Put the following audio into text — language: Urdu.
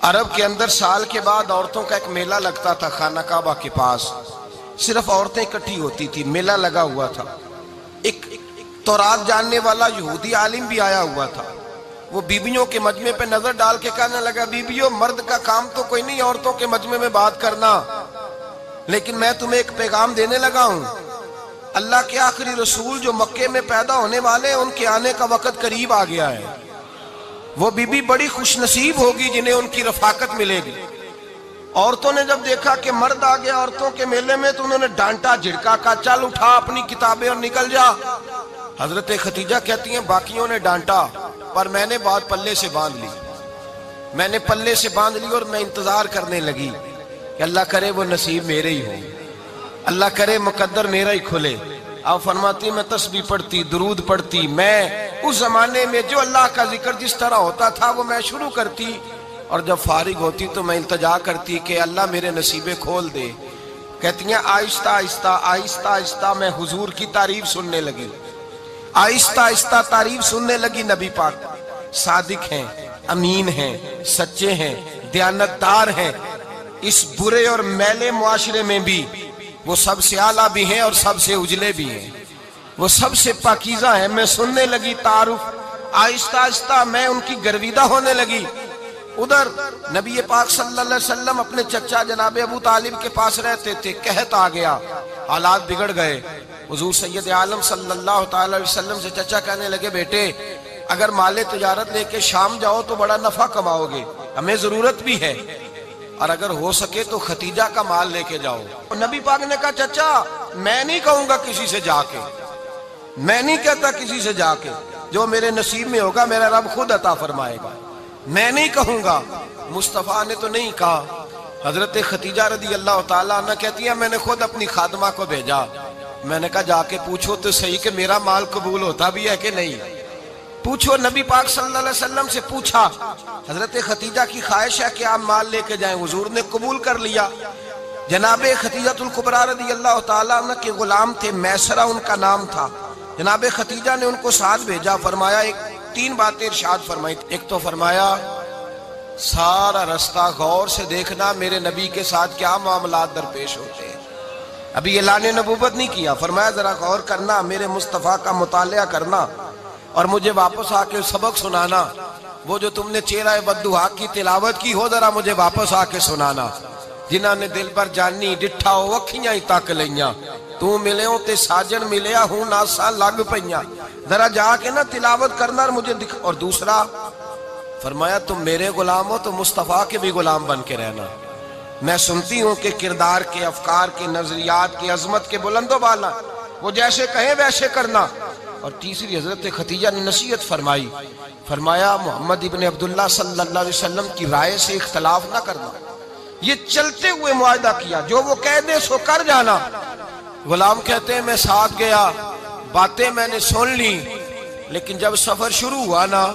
عرب کے اندر سال کے بعد عورتوں کا ایک میلہ لگتا تھا خانہ کعبہ کے پاس، صرف عورتیں اکٹھی ہوتی تھی، میلہ لگا ہوا تھا۔ ایک تورات جاننے والا یہودی عالم بھی آیا ہوا تھا، وہ بیبیوں کے مجمع پہ نظر ڈال کے کہنے لگا، بیبیوں مرد کا کام تو کوئی نہیں عورتوں کے مجمع میں بات کرنا، لیکن میں تمہیں ایک پیغام دینے لگا ہوں، اللہ کے آخری رسول جو مکے میں پیدا ہونے والے ہیں ان کے آنے کا وقت قریب آ گیا ہے۔ وہ بی بی بڑی خوش نصیب ہوگی جنہیں ان کی رفاقت ملے گی۔ عورتوں نے جب دیکھا کہ مرد آ گیا عورتوں کے میلے میں تو انہوں نے ڈانٹا جھڑکا، کہا چل اٹھا اپنی کتابیں اور نکل جا۔ حضرت خدیجہ کہتی ہیں باقیوں نے ڈانٹا پر میں نے بات پلے سے باندھ لی، میں نے پلے سے باندھ لی اور میں انتظار کرنے لگی کہ اللہ کرے وہ نصیب میرے ہی ہو، اللہ کرے مقدر میرا ہی کھلے۔ آپ فرماتی میں تسبیح پڑھتی، درود پڑھتی، میں اس زمانے میں جو اللہ کا ذکر جس طرح ہوتا تھا وہ میں شروع کرتی، اور جب فارغ ہوتی تو میں التجا کرتی کہ اللہ میرے نصیبے کھول دے۔ کہتی ہیں آہستہ آہستہ آہستہ آہستہ میں حضور کی تعریف سننے لگی، آہستہ آہستہ تعریف سننے لگی۔ نبی پاک صادق ہیں، امین ہیں، سچے ہیں، دیانتدار ہیں، اس برے اور میلے معاشرے میں بھی وہ سب سے اعلیٰ بھی ہیں اور سب سے اجلے بھی ہیں، وہ سب سے پاکیزہ ہیں۔ میں سننے لگی تعارف، آہستہ آہستہ میں ان کی گرویدہ ہونے لگی۔ ادھر نبی پاک صلی اللہ علیہ وسلم اپنے چچا جناب ابو طالب کے پاس رہتے تھے، قحط آ گیا، حالات بگڑ گئے۔ حضور سید عالم صلی اللہ تعالی علیہ وسلم سے چچا کہنے لگے بیٹے اگر مال تجارت لے کے شام جاؤ تو بڑا نفع کماؤ گے، ہمیں ضرورت بھی ہے، اور اگر ہو سکے تو ختیجہ کا مال لے کے جاؤ۔ نبی پاک نے کہا چچا میں نہیں کہوں گا کسی سے جا کے، میں نہیں کہتا کسی سے جا کے، جو میرے نصیب میں ہوگا میرا رب خود عطا فرمائے گا، میں نہیں کہوں گا۔ مصطفیٰ نے تو نہیں کہا۔ حضرت ختیجہ رضی اللہ تعالیٰ عنہ کہتی ہیں میں نے خود اپنی خادمہ کو بھیجا، میں نے کہا جا کے پوچھو تو صحیح کہ میرا مال قبول ہوتا بھی ہے کہ نہیں، پوچھو۔ نبی پاک صلی اللہ علیہ وسلم سے پوچھا، حضرت ختیجہ کی خواہش ہے کہ آپ مال لے کے جائیں، حضور نے قبول کر لیا۔ جناب ختیجہ الکبریٰ رضی اللہ تعالیٰ عنہ کے غلام تھے، میسرہ ان کا نام تھا، جناب ختیجہ نے ان کو ساتھ بھیجا۔ فرمایا تین باتیں ارشاد فرمائی، ایک تو فرمایا سارا رستہ غور سے دیکھنا میرے نبی کے ساتھ کیا معاملات درپیش ہوتے ہیں، ابھی اعلان نبوت نہیں کیا، فرمایا ذرا غور کرنا، میرے مصطفیٰ کا مطالعہ کرنا اور مجھے واپس آ کے سبق سنانا، وہ جو تم نے چہرہ بددعا کی تلاوت کی ہو ذرا مجھے واپس آ کے سنانا۔ جنہاں نے دل پر جانی ڈٹھا ہو وکھیاں ہی تک لیاں، تو ملے ہوں تے ساجن ملیا ہوں ناسا لگ پئیاں، ذرا جا کے نا تلاوت کرنا اور مجھے دکھ۔ اور دوسرا فرمایا تم میرے غلام ہو تو مصطفیٰ کے بھی غلام بن کے رہنا، میں سنتی ہوں کہ کردار کے، افکار کے، نظریات کے، عظمت کے بلند و بالا، وہ جیسے کہیں ویسے کرنا۔ اور تیسری حضرت ختیجہ نے نصیحت فرمائی، فرمایا محمد ابن عبداللہ صلی اللہ علیہ وسلم کی رائے سے اختلاف نہ کرنا، یہ چلتے ہوئے معاہدہ کیا، جو وہ کہہ دے سو کر جانا۔ غلام کہتے ہیں میں ساتھ گیا، باتیں میں نے سن لی، لیکن جب سفر شروع ہوا نا